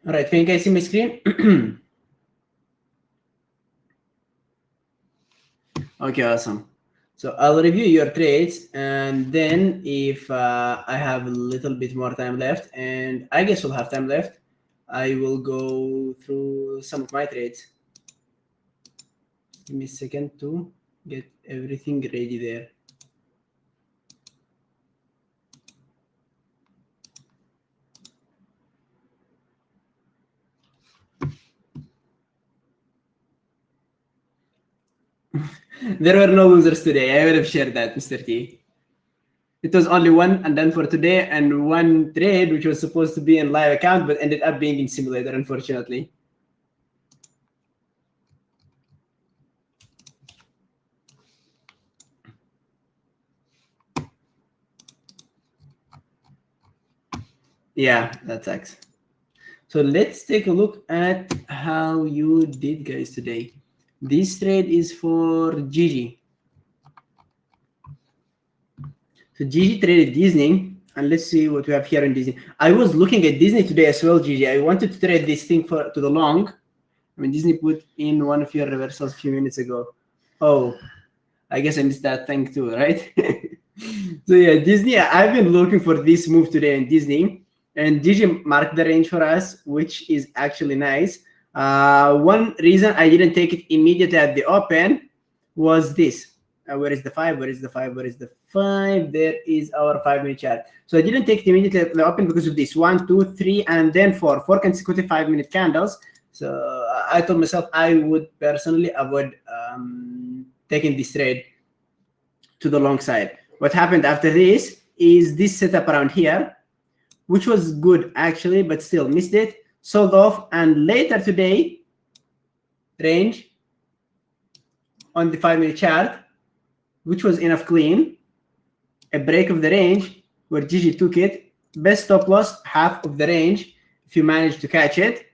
All right, can you guys see my screen? Okay, awesome. So I'll review your trades, and then if I have a little bit more time left, and I guess we'll have time left, I will go through some of my trades. Give me a second to get everything ready there. There were no losers today. I would have shared that, Mr. T. It was only one and then for today, and one trade which was supposed to be in live account but ended up being in simulator, unfortunately. Yeah, that sucks. So let's take a look at how you did, guys, today. This trade is for Gigi. So Gigi traded Disney, and let's see what we have here in Disney. I was looking at Disney today as well, Gigi. I wanted to trade this thing to the long. I mean, Disney put in one of your reversals a few minutes ago. Oh, I guess I missed that thing too, right? So yeah, Disney, I've been looking for this move today in Disney, and Gigi marked the range for us, which is actually nice. One reason I didn't take it immediately at the open was this. Where is the 5? Where is the 5? Where is the 5? There is our 5-minute chart. So I didn't take it immediately at the open because of this 1, 2, 3, and then 4 consecutive 5-minute candles. So I told myself I would personally avoid taking this trade to the long side. What happened after this is this setup around here, which was good actually, but still missed it, sold off, and later today, range on the 5-minute chart, which was enough clean, a break of the range where Gigi took it, best stop loss, half of the range, if you manage to catch it,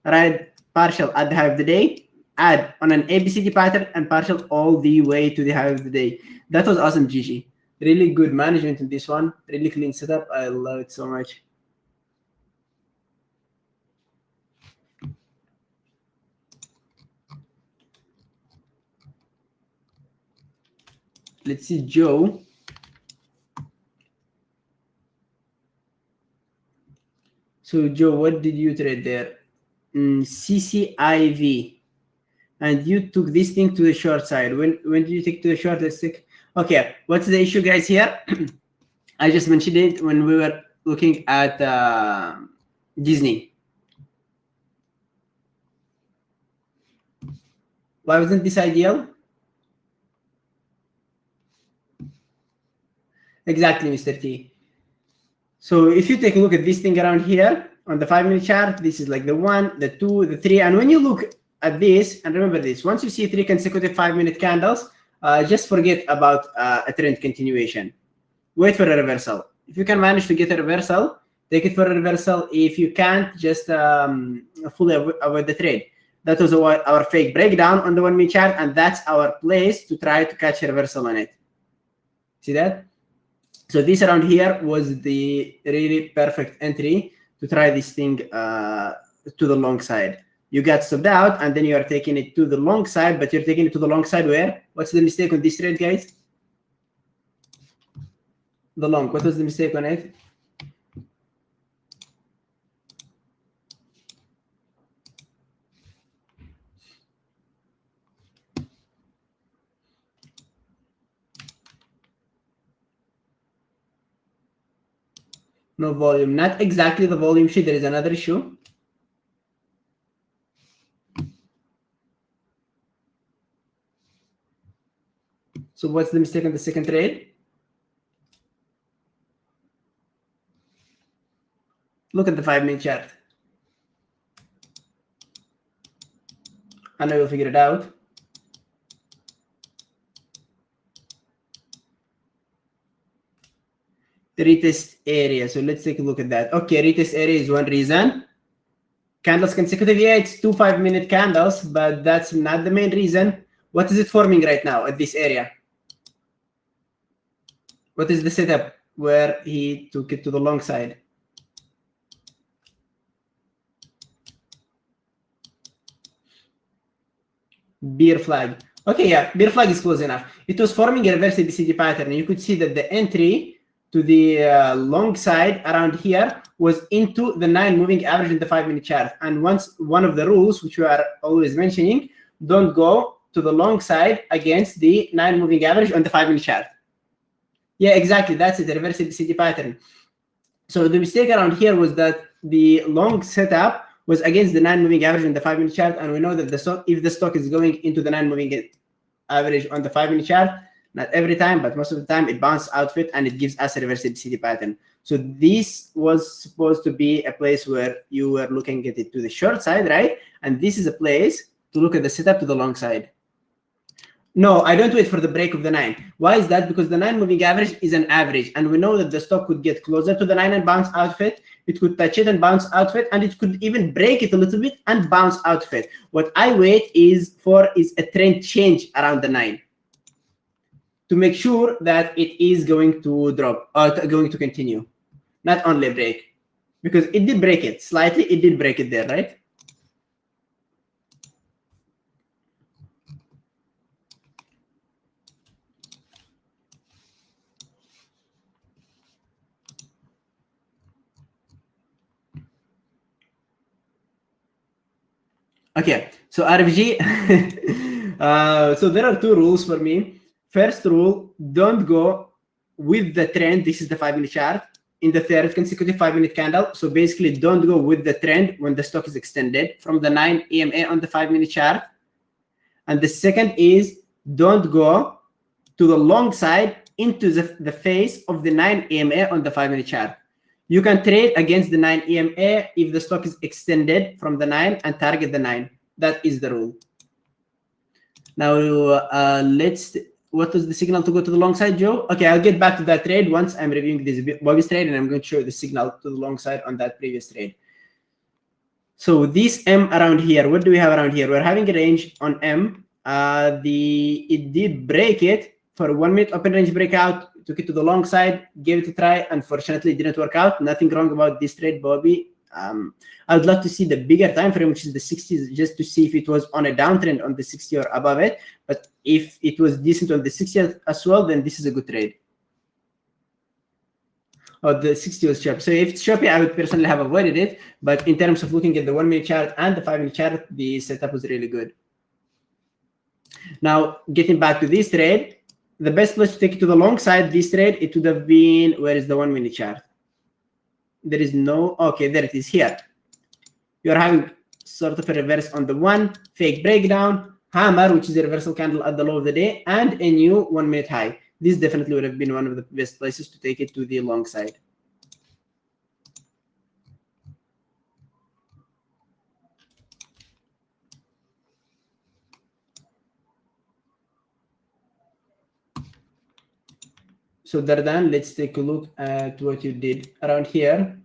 right, partial at the high of the day, add on an ABCD pattern, and partial all the way to the high of the day. That was awesome, Gigi. Really good management in this one. Really clean setup. I love it so much. Let's see, Joe. So, Joe, what did you trade there? CCIV. And you took this thing to the short side. When did you take to the short? Let's take. Okay, what's the issue, guys, here? I just mentioned it when we were looking at Disney. Why wasn't this ideal? Exactly, Mr. T. So if you take a look at this thing around here on the 5-minute chart, this is like the 1, the 2, the 3. And when you look at this, and remember this, once you see 3 consecutive 5-minute candles, just forget about a trend continuation. Wait for a reversal. If you can manage to get a reversal, take it for a reversal. If you can't, just fully avoid the trade. That was our fake breakdown on the 1-minute chart, and that's our place to try to catch a reversal on it. See that? So this around here was the really perfect entry to try this thing to the long side. You got stopped out, and then you are taking it to the long side, but you're taking it to the long side where? What's the mistake on this trade, guys? The long. What was the mistake on it? No volume. Not exactly the volume sheet. There is another issue. So what's the mistake on the second trade? Look at the 5-minute chart. And I will figure it out. The retest area. So let's take a look at that. Okay, retest area is one reason. Candles consecutive, yeah, it's 2 5-minute candles, but that's not the main reason. What is it forming right now at this area? What is the setup where he took it to the long side? bear flag. Okay, yeah, bear flag is close enough. It was forming a reverse ABCD pattern. You could see that the entry to the long side around here was into the 9 moving average in the 5-minute chart. And once one of the rules, which we are always mentioning, don't go to the long side against the 9 moving average on the 5-minute chart. Yeah, exactly. That's it, the reverse ABCD pattern. So the mistake around here was that the long setup was against the 9 moving average on the 5-minute chart, and we know that the stock, if the stock is going into the 9 moving average on the 5-minute chart, not every time, but most of the time, it bounces out of it and it gives us a reverse ABCD pattern. So this was supposed to be a place where you were looking at it to the short side, right? And this is a place to look at the setup to the long side. No, I don't wait for the break of the 9. Why is that? Because the 9 moving average is an average, and we know that the stock could get closer to the 9 and bounce out of it. It could touch it and bounce out of it, and it could even break it a little bit and bounce out of it. What I wait for is a trend change around the 9 to make sure that it is going to drop or going to continue, not only break. Because it did break it slightly, it did break it there, right? Okay, so RFG, so there are 2 rules for me. First rule, don't go with the trend. This is the 5-minute chart in the third consecutive 5-minute candle. So basically, don't go with the trend when the stock is extended from the 9 EMA on the 5-minute chart. And the second is don't go to the long side into the face of the 9 EMA on the 5-minute chart. You can trade against the 9 EMA if the stock is extended from the 9 and target the 9. That is the rule. Now, what was the signal to go to the long side, Joe? Okay, I'll get back to that trade once I'm reviewing this Bobby's trade, and I'm going to show you the signal to the long side on that previous trade. So this M around here, what do we have around here? We're having a range on M. It did break it for a 1-minute open range breakout, took it to the long side, gave it a try. Unfortunately, it didn't work out. Nothing wrong about this trade, Bobby. I would love to see the bigger time frame, which is the 60s, just to see if it was on a downtrend on the 60 or above it. But if it was decent on the 60 as well, then this is a good trade. Oh, the 60 was sharp. So if it's sharp, I would personally have avoided it. But in terms of looking at the 1-minute chart and the 5-minute chart, the setup was really good. Now, getting back to this trade, the best place to take it to the long side, this trade, it would have been, where is the 1-minute chart? There is no, okay, there it is here. You're having sort of a reverse on the 1, fake breakdown, hammer, which is a reversal candle at the low of the day, and a new 1-minute high. This definitely would have been one of the best places to take it to the long side. So Dardan, let's take a look at what you did around here.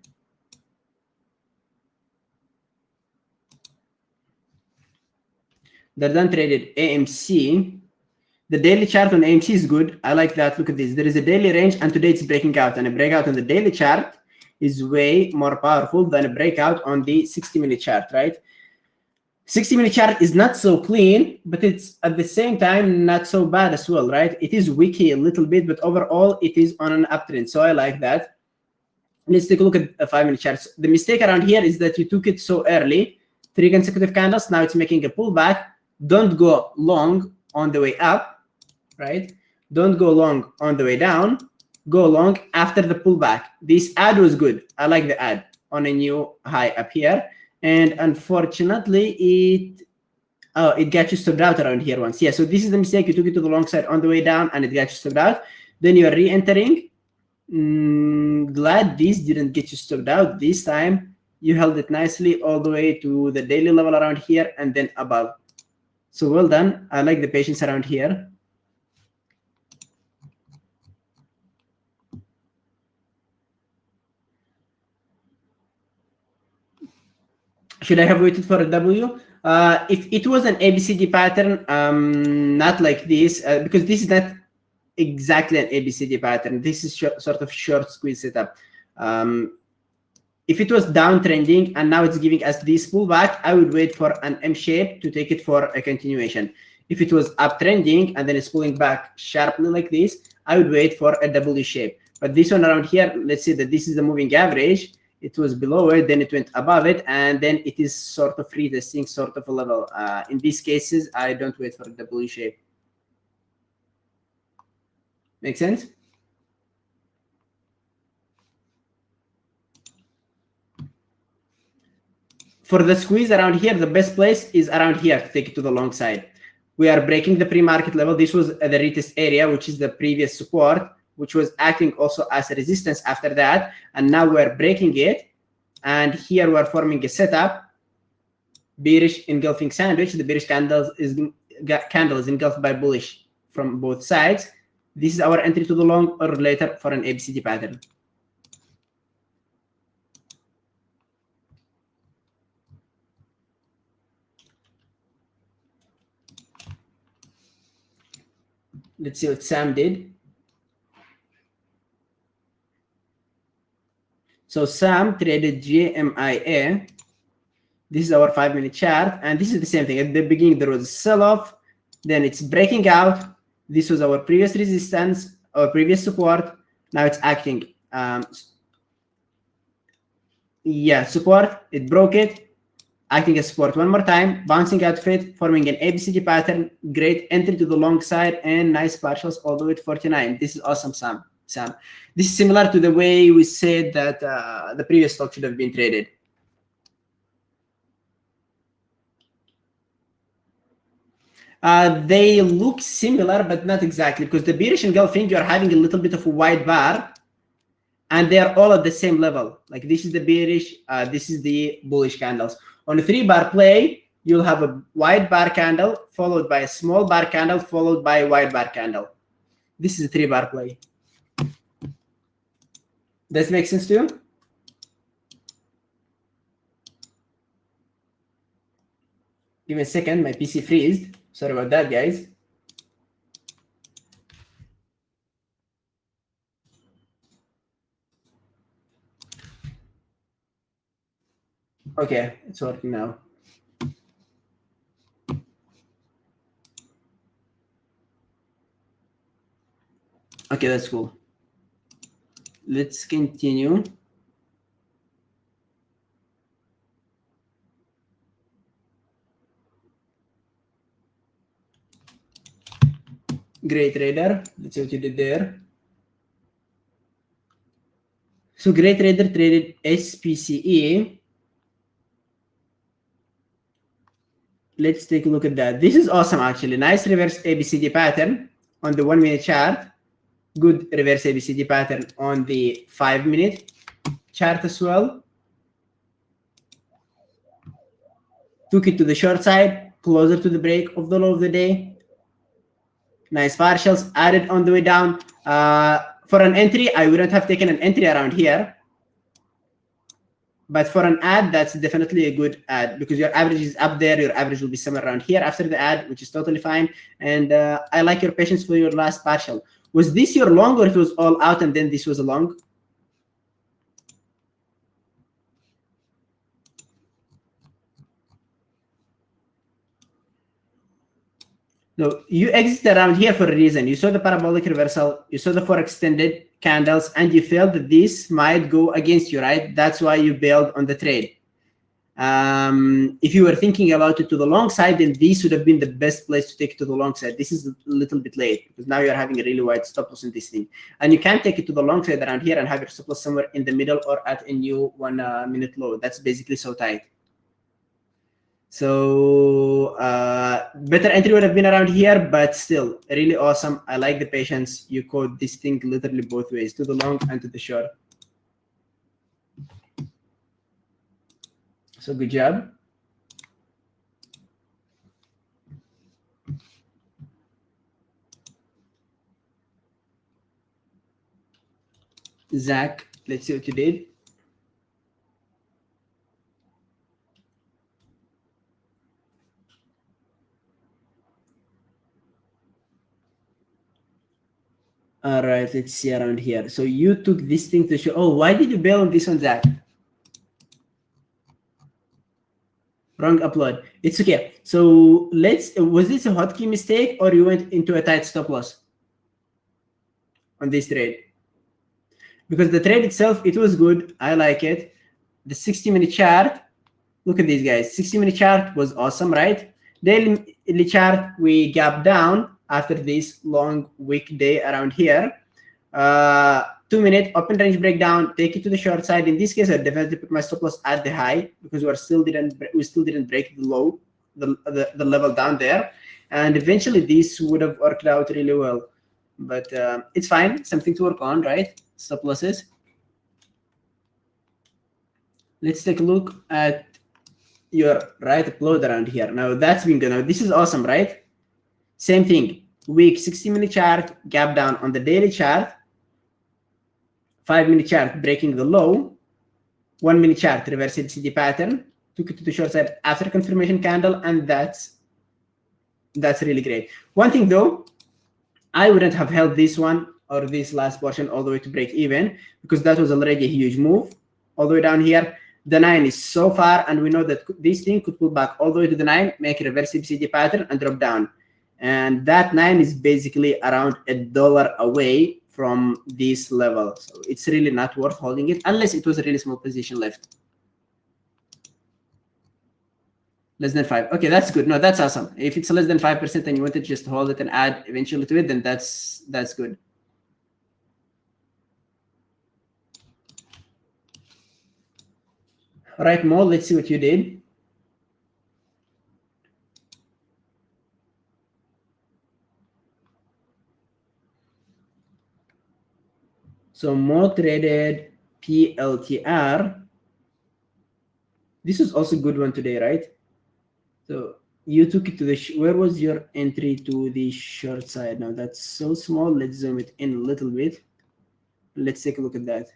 Dardan traded AMC. The daily chart on AMC is good. I like that. Look at this. There is a daily range, and today it's breaking out. And a breakout on the daily chart is way more powerful than a breakout on the 60-minute chart, right? 60-minute chart is not so clean, but it's at the same time not so bad as well, right? It is wicky a little bit, but overall it is on an uptrend. So I like that. Let's take a look at a 5-minute chart. The mistake around here is that you took it so early, 3 consecutive candles. Now it's making a pullback. Don't go long on the way up, right? Don't go long on the way down. Go long after the pullback. This ad was good. I like the ad on a new high up here. And unfortunately, it got you stopped out around here once. Yeah, so this is the mistake. You took it to the long side on the way down, and it got you stopped out. Then you are re-entering. Glad this didn't get you stopped out this time. You held it nicely all the way to the daily level around here and then above. So well done. I like the patience around here. Should I have waited for a W? If it was an ABCD pattern, not like this, because this is not exactly an ABCD pattern. This is sort of short squeeze setup. If it was downtrending and now it's giving us this pullback, I would wait for an M shape to take it for a continuation. If it was uptrending and then it's pulling back sharply like this, I would wait for a W shape. But this one around here, let's say that this is the moving average. It was below it, then it went above it, and then it is sort of retesting sort of a level. In these cases, I don't wait for a W shape. Make sense? For the squeeze around here, the best place is around here to take it to the long side. We are breaking the pre-market level. This was the retest area, which is the previous support, which was acting also as a resistance after that. And now we're breaking it. And here we're forming a setup, bearish engulfing sandwich. The bearish candle is engulfed by bullish from both sides. This is our entry to the long or later for an ABCD pattern. Let's see what Sam did. So Sam traded JMIA. This is our 5-minute chart, and this is the same thing. At the beginning, there was a sell-off, then it's breaking out. This was our previous resistance, our previous support. Now it's acting. Support. It broke it. Acting as support one more time, bouncing out of it, forming an ABCD pattern. Great entry to the long side and nice partials all the way to 49. This is awesome, Sam. This is similar to the way we said that the previous stock should have been traded. They look similar, but not exactly, because the bearish engulfing, you're having a little bit of a wide bar, and they're all at the same level. Like this is the bearish, this is the bullish candles. On a 3-bar play, you'll have a wide bar candle, followed by a small bar candle, followed by a wide bar candle. This is a 3-bar play. Does it make sense to you? Give me a second, my PC freezed. Sorry about that, guys. Okay, it's working now. Okay, that's cool. Let's continue. Great trader. Let's see what you did there. So Great Trader traded SPCE. Let's take a look at that. This is awesome, actually. Nice reverse ABCD pattern on the 1-minute chart. Good reverse ABCD pattern on the 5-minute chart as well. Took it to the short side, closer to the break of the low of the day. Nice partials added on the way down. For an entry, I wouldn't have taken an entry around here. But for an ad, that's definitely a good ad, because your average is up there. Your average will be somewhere around here after the ad, which is totally fine. And I like your patience for your last partial. Was this your long, or it was all out and then this was a long? No, you exited around here for a reason. You saw the parabolic reversal, you saw the 4 extended candles, and you felt that this might go against you, right? That's why you bailed on the trade. If you were thinking about it to the long side, then this would have been the best place to take it to the long side. This is a little bit late, because now you're having a really wide stop loss in this thing. And you can't take it to the long side around here and have your stop loss somewhere in the middle or at a new 1-minute low. That's basically so tight. So better entry would have been around here, but still really awesome. I like the patience. You code this thing literally both ways, to the long and to the short. So good job. Zach, let's see what you did. All right, let's see around here. So you took this thing to show. Oh, why did you bail on this one, Zach? Wrong upload. It's okay. So was this a hotkey mistake or you went into a tight stop loss on this trade? Because the trade itself, it was good. I like it. The 60-minute chart, look at these guys. 60-minute chart was awesome, right? Daily chart, we gap down after this long weekday around here. 2-minute open range breakdown, take it to the short side. In this case, I definitely put my stop loss at the high because we still didn't break the low, the level down there, and eventually this would have worked out really well. But it's fine, something to work on, right? Stop losses. Let's take a look at your right upload around here. Now that's been good. Now this is awesome, right? Same thing. Week 60-minute chart, gap down on the daily chart. 5-minute chart breaking the low, 1-minute chart reverse LCD pattern, took it to the short side after confirmation candle, and that's really great. One thing though, I wouldn't have held this one or this last portion all the way to break even because that was already a huge move all the way down here. The 9 is so far, and we know that this thing could pull back all the way to the 9, make a reverse LCD pattern, and drop down. And that 9 is basically around $1 away from this level, so it's really not worth holding it unless it was a really small position left. Less than 5. Okay, that's good. No, that's awesome. If it's less than 5% and you want to just hold it and add eventually to it, then that's good. All right, Mo, let's see what you did. So Mo traded PLTR. This was also a good one today, right? So you took it to the, where was your entry to the short side? Now that's so small. Let's zoom it in a little bit. Let's take a look at that.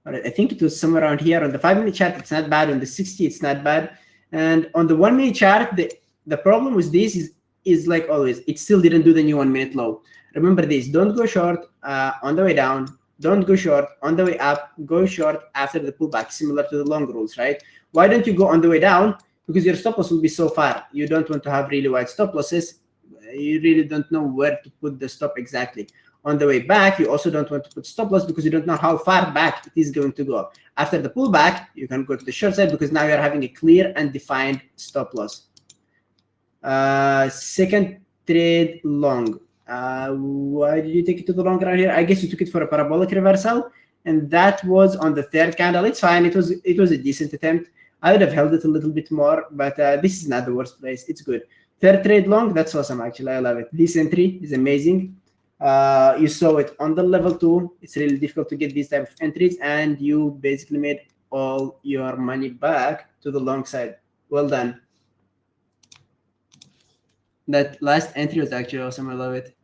All right, I think it was somewhere around here. On the 5-minute chart, it's not bad. On the 60, it's not bad. And on the 1-minute chart, the problem with this is like always, it still didn't do the new 1-minute low. Remember this, don't go short on the way down. Don't go short on the way up. Go short after the pullback, similar to the long rules, right? Why don't you go on the way down? Because your stop loss will be so far. You don't want to have really wide stop losses. You really don't know where to put the stop exactly. On the way back, you also don't want to put stop loss because you don't know how far back it is going to go. After the pullback, you can go to the short side because now you're having a clear and defined stop loss. Second trade long. Why did you take it to the long around here? I guess you took it for a parabolic reversal, and that was on the 3rd candle. It's fine. It was a decent attempt. I would have held it a little bit more, but this is not the worst place. It's good. 3rd trade long, that's awesome, actually. I love it. This entry is amazing. You saw it on the level 2. It's really difficult to get these type of entries, and you basically made all your money back to the long side. Well done. That last entry was actually awesome. I love it.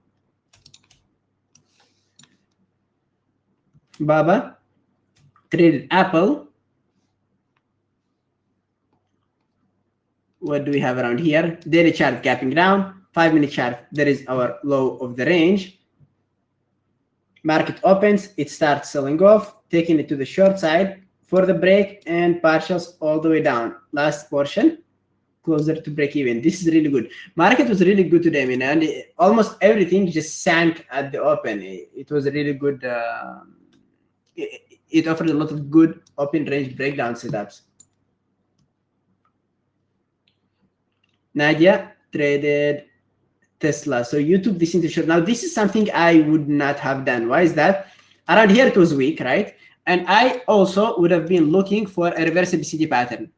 Baba traded Apple. What do we have around here? Daily chart gapping down. 5-minute chart, there is our low of the range. Market opens, it starts selling off, taking it to the short side for the break, and partials all the way down. Last portion, closer to break even. This is really good. Market was really good today, man, and almost everything just sank at the open. It was a really good. It offered a lot of good open range breakdown setups. Nadia traded Tesla. So you took this into short. Now this is something I would not have done. Why is that? Around here it was weak, right? And I also would have been looking for a reverse BCD pattern.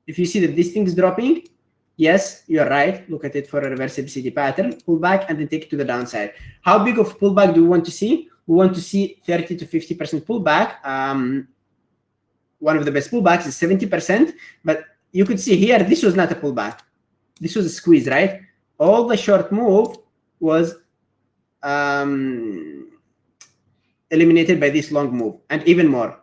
If you see that this thing is dropping, yes, you're right. Look at it for a reverse BCD pattern, pull back, and then take it to the downside. How big of pullback do we want to see? We want to see 30 to 50% pullback. One of the best pullbacks is 70%, but you could see here, this was not a pullback. This was a squeeze, right? All the short move was eliminated by this long move, and even more.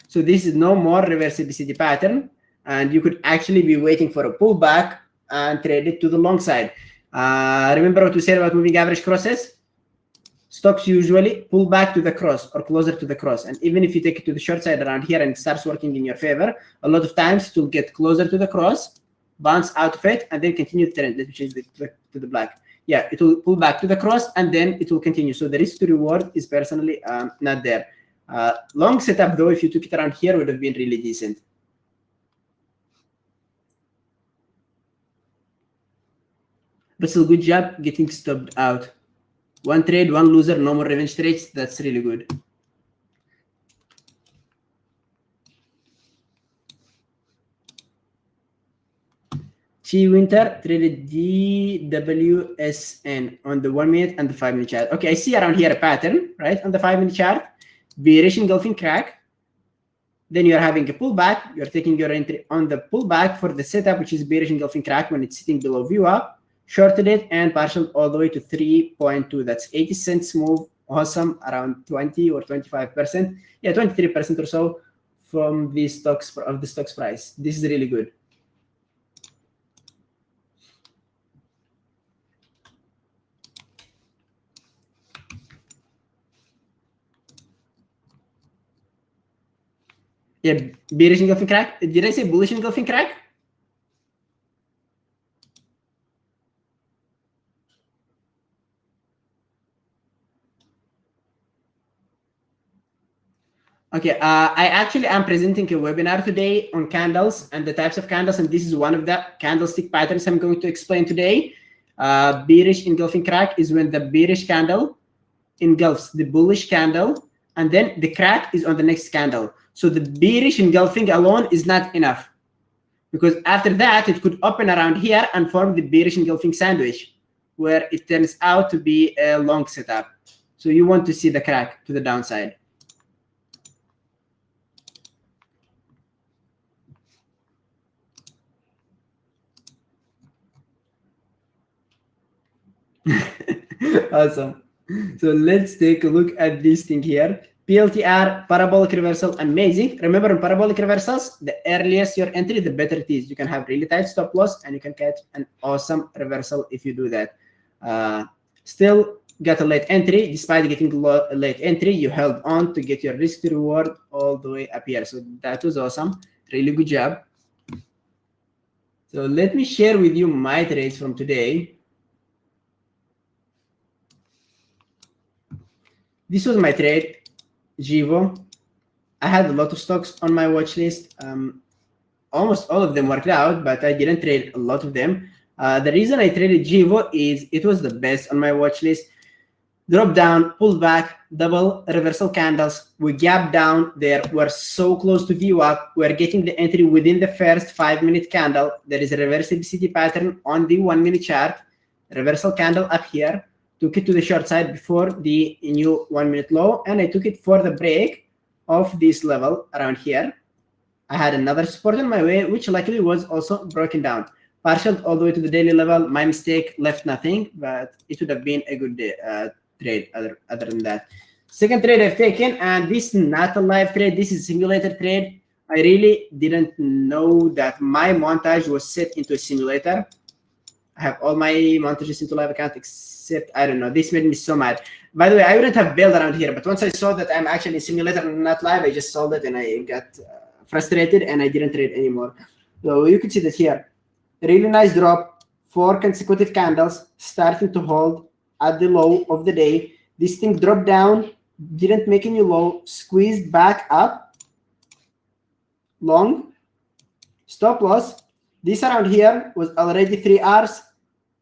So this is no more reverse BCD pattern, and you could actually be waiting for a pullback and trade it to the long side. Remember what we said about moving average crosses? stocks usually pull back to the cross or closer to the cross. And even if you take it to the short side around here and it starts working in your favor, a lot of times it will get closer to the cross, bounce out of it, and then continue the trend. Let me change to the black. Yeah, it will pull back to the cross and then it will continue. So the risk to reward is personally not there. Long setup though, if you took it around here, would have been really decent. But still, good job getting stopped out. One trade, one loser, no more revenge trades. That's really good. Chi Winter traded DWSN on the 1 minute and the 5 minute chart. Okay, I see around here a pattern, right? On the 5 minute chart, bearish engulfing crack. Then you're having a pullback. You're taking your entry on the pullback for the setup, which is bearish engulfing crack when it's sitting below view up. Shorted it and partial all the way to 3.2. That's 80 cents move. Awesome, around 20 or 25%. Yeah, 23% or so from the stocks price. This is really good. Yeah, bearish engulfing crack. Did I say bullish engulfing crack? Okay, I actually am presenting a webinar today on candles and the types of candles, and this is one of the candlestick patterns I'm going to explain today. Bearish engulfing crack is when the bearish candle engulfs the bullish candle, and then the crack is on the next candle. So the bearish engulfing alone is not enough, because after that, it could open around here and form the bearish engulfing sandwich, where it turns out to be a long setup. So you want to see the crack to the downside. Awesome. So let's take a look at this thing here. PLTR, parabolic reversal, amazing. Remember, in parabolic reversals, the earliest your entry, the better it is. You can have really tight stop loss and you can catch an awesome reversal if you do that. Still got a late entry. Despite getting a late entry, you held on to get your risk to reward all the way up here. So that was awesome. Really good job. So let me share with you my trades from today. This was my trade, Gevo. I had a lot of stocks on my watch list. Almost all of them worked out, but I didn't trade a lot of them. The reason I traded Gevo is it was the best on my watch list. Drop down, pulled back, double reversal candles. We gapped down there. We're so close to view up. We're getting the entry within the first 5 minute candle. There is a reversibility pattern on the 1 minute chart. Reversal candle up here. Took it to the short side before the new 1 minute low, and I took it for the break of this level around here. I had another support on my way, which luckily was also broken down. Partial all the way to the daily level. My mistake, left nothing, but it would have been a good day, trade other than that. Second trade I've taken, and this is not a live trade. This is a simulator trade. I really didn't know that my montage was set into a simulator. I have all my montages into live account except, I don't know, this made me so mad. By the way, I wouldn't have bailed around here, but once I saw that I'm actually in simulator and not live, I just sold it and I got frustrated and I didn't trade anymore. So you can see that here. Really nice drop, 4 consecutive candles, starting to hold at the low of the day. This thing dropped down, didn't make any low, squeezed back up, long, stop loss. This around here was already 3 hours.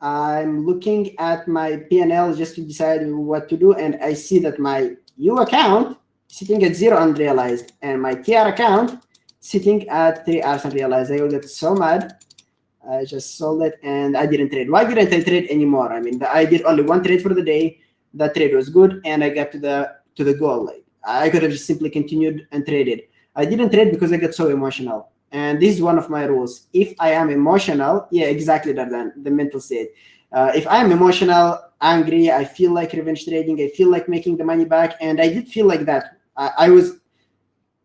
I'm looking at my P&L just to decide what to do, and I see that my U account sitting at 0 unrealized, and my TR account sitting at 3 hours unrealized. I got so mad. I just sold it, and I didn't trade. Why didn't I trade anymore? I mean, I did only 1 trade for the day. That trade was good, and I got to the goal. Like, I could have just simply continued and traded. I didn't trade because I got so emotional. And this is one of my rules. If I am emotional, yeah, exactly that, the mental state. If I'm emotional, angry, I feel like revenge trading, I feel like making the money back, and I did feel like that. I was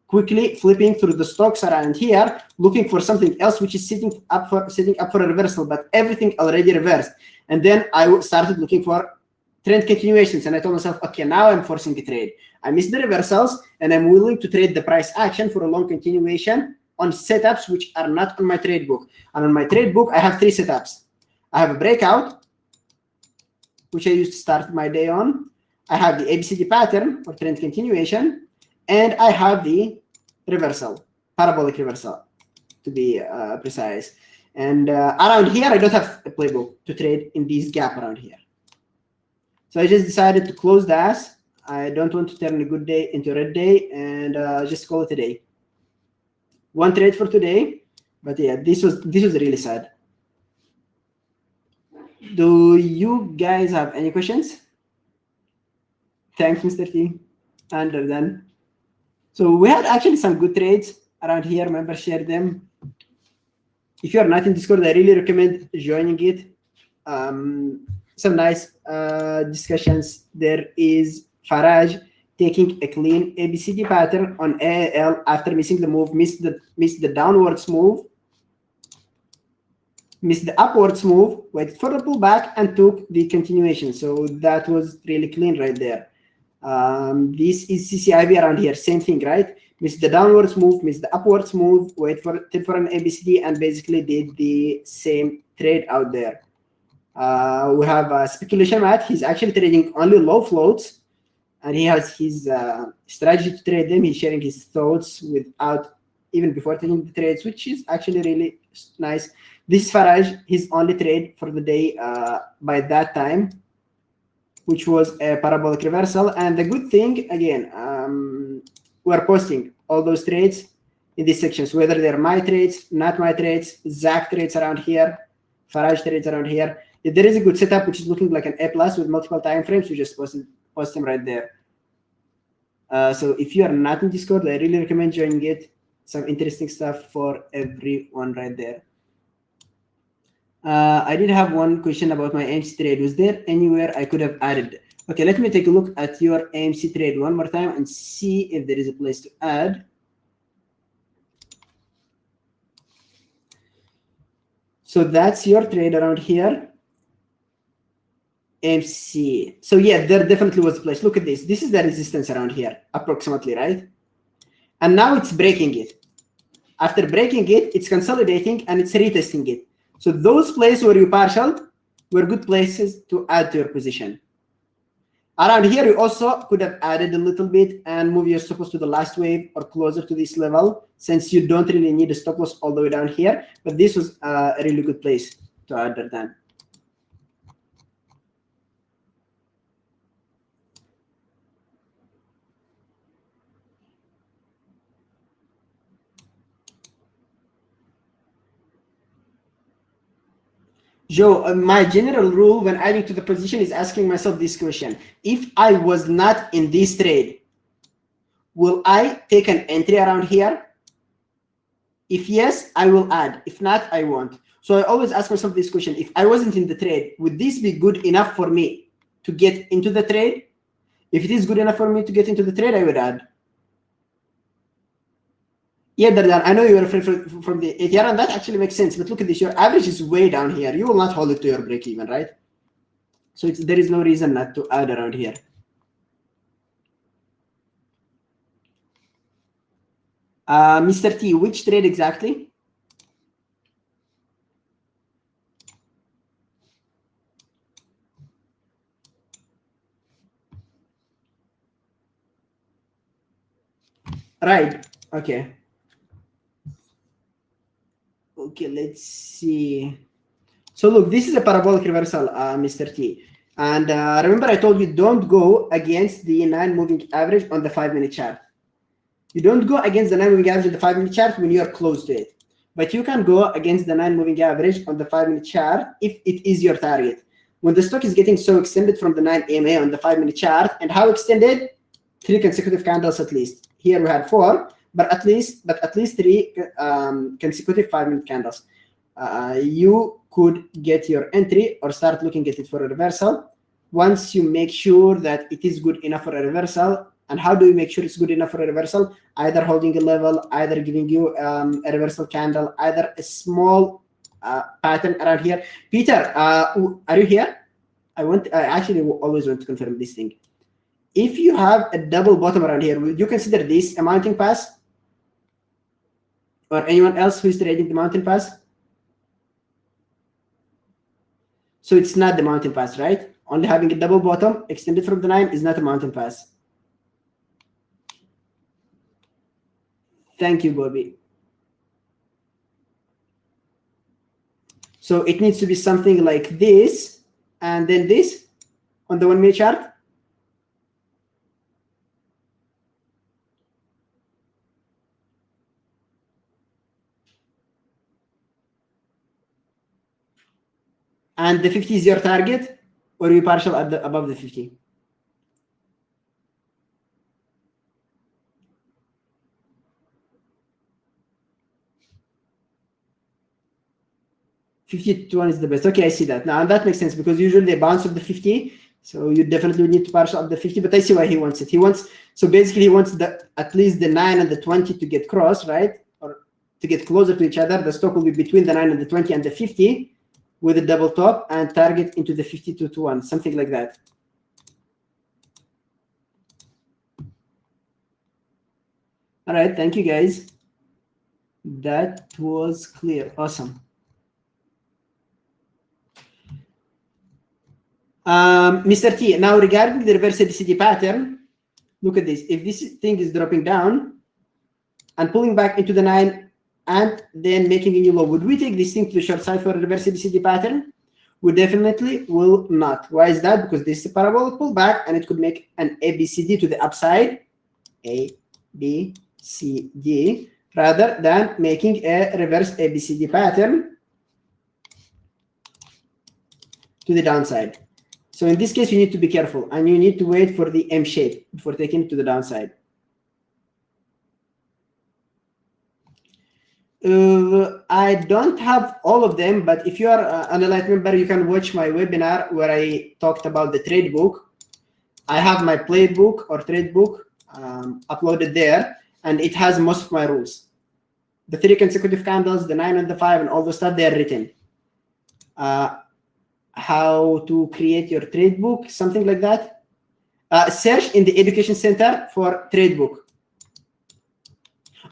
quickly flipping through the stocks around here, looking for something else which is sitting up for a reversal, but everything already reversed. And then I started looking for trend continuations, and I told myself, okay, now I'm forcing a trade. I missed the reversals, and I'm willing to trade the price action for a long continuation on setups which are not on my trade book. And on my trade book, I have 3 setups. I have a breakout, which I used to start my day on. I have the ABCD pattern or trend continuation, and I have the reversal, parabolic reversal, to be precise. And around here, I don't have a playbook to trade in this gap around here. So I just decided to close the ass. I don't want to turn a good day into a red day, and just call it a day. One trade for today, but yeah, this was really sad. Do you guys have any questions? Thanks, Mr. T. Under then. So we had actually some good trades around here. Remember, share them. If you are not in Discord, I really recommend joining it. Some nice discussions. There is Faraj taking a clean ABCD pattern on AL after missing the move, missed the downwards move, missed the upwards move, waited for the pullback, and took the continuation. So that was really clean right there. This is CCIV around here, same thing, right? Missed the downwards move, missed the upwards move, waited for an ABCD, and basically did the same trade out there. We have Speculation Matt. He's actually trading only low floats, and he has his strategy to trade them. He's sharing his thoughts without even before taking the trades, which is actually really nice. This is Faraj, his only trade for the day by that time, which was a parabolic reversal. And the good thing, again, we're posting all those trades in these sections, whether they're my trades, not my trades, Zach trades around here, Faraj trades around here. If there is a good setup which is looking like an A+ with multiple time frames, we just post them right there. So if you are not in Discord, I really recommend joining it. Some interesting stuff for everyone right there. I did have one question about my AMC trade. Was there anywhere I could have added? Okay, let me take a look at your AMC trade one more time and see if there is a place to add. So that's your trade around here. AMC. So yeah, there definitely was a place. Look at this. This is the resistance around here, approximately, right? And now it's breaking it. After breaking it, it's consolidating and it's retesting it. So those places where you partialed were good places to add to your position. Around here, you also could have added a little bit and move your stop loss to the last wave or closer to this level, since you don't really need a stop loss all the way down here. But this was a really good place to add that down. Joe, my general rule when adding to the position is asking myself this question. If I was not in this trade, will I take an entry around here? If yes, I will add. If not, I won't. So I always ask myself this question. If I wasn't in the trade, would this be good enough for me to get into the trade? If it is good enough for me to get into the trade, I would add. Yeah, Dardan, I know you're referring from the ATR, and that actually makes sense. But look at this, your average is way down here. You will not hold it to your break even, right? So there is no reason not to add around here. Mr. T, which trade exactly? Right, okay. Okay, let's see. So look, this is a parabolic reversal, Mr. T. And remember I told you don't go against the 9 moving average on the 5-minute chart. You don't go against the 9 moving average on the 5-minute chart when you are close to it. But you can go against the 9 moving average on the 5-minute chart if it is your target. When the stock is getting so extended from the 9 EMA on the 5-minute chart, and how extended? 3 consecutive candles at least. Here we had 4, but at least 3 consecutive 5-minute candles. You could get your entry or start looking at it for a reversal once you make sure that it is good enough for a reversal. And how do you make sure it's good enough for a reversal? Either holding a level, either giving you a reversal candle, either a small pattern around here. Peter, are you here? I actually always want to confirm this thing. If you have a double bottom around here, would you consider this a mounting pass? Or anyone else who is trading the mountain pass? So it's not the mountain pass, right? Only having a double bottom extended from the 9 is not a mountain pass. Thank you, Bobby. So it needs to be something like this, and then this on the 1 minute chart. And the 50 is your target, or you partial at the above the 50? $50 is the best. Okay, I see that now, and that makes sense because usually they bounce off the 50, so you definitely need to partial up the 50. But I see why he wants it. He wants, so basically he wants at least the 9 and the 20 to get crossed, right, or to get closer to each other. The stock will be between the 9 and the 20 and the 50 with a double top and target into the 52 to 1, something like that. All right, thank you guys. That was clear. Awesome. Mr. T, now regarding the reverse ABCD pattern, look at this. If this thing is dropping down and pulling back into the 9 and then making a new low, would we take this thing to the short side for a reverse ABCD pattern? We definitely will not. Why is that? Because this is a parabolic pullback and it could make an ABCD to the upside, A, B, C, D, rather than making a reverse ABCD pattern to the downside. So in this case, you need to be careful and you need to wait for the M shape before taking it to the downside. I don't have all of them, but if you are an Elite member, you can watch my webinar where I talked about the trade book. I have my playbook or trade book uploaded there, and it has most of my rules. The 3 consecutive candles, the 9 and the 5, and all the stuff, they are written. How to create your trade book, something like that. Search in the education center for trade book,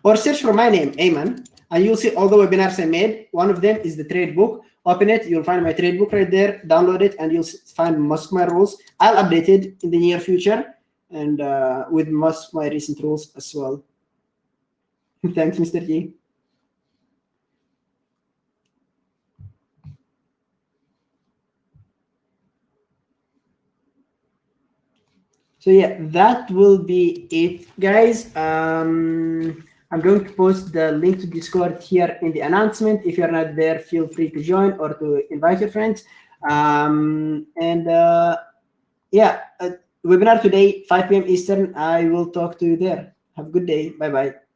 or search for my name, Ayman, and you'll see all the webinars I made. One of them is the trade book. Open it, you'll find my trade book right there. Download it, and you'll find most of my rules. I'll update it in the near future, and with most of my recent rules as well. Thanks, Mr. T. So yeah, that will be it, guys. I'm going to post the link to Discord here in the announcement. If you're not there, feel free to join or to invite your friends. Yeah, webinar today, 5 p.m. Eastern. I will talk to you there. Have a good day. Bye-bye.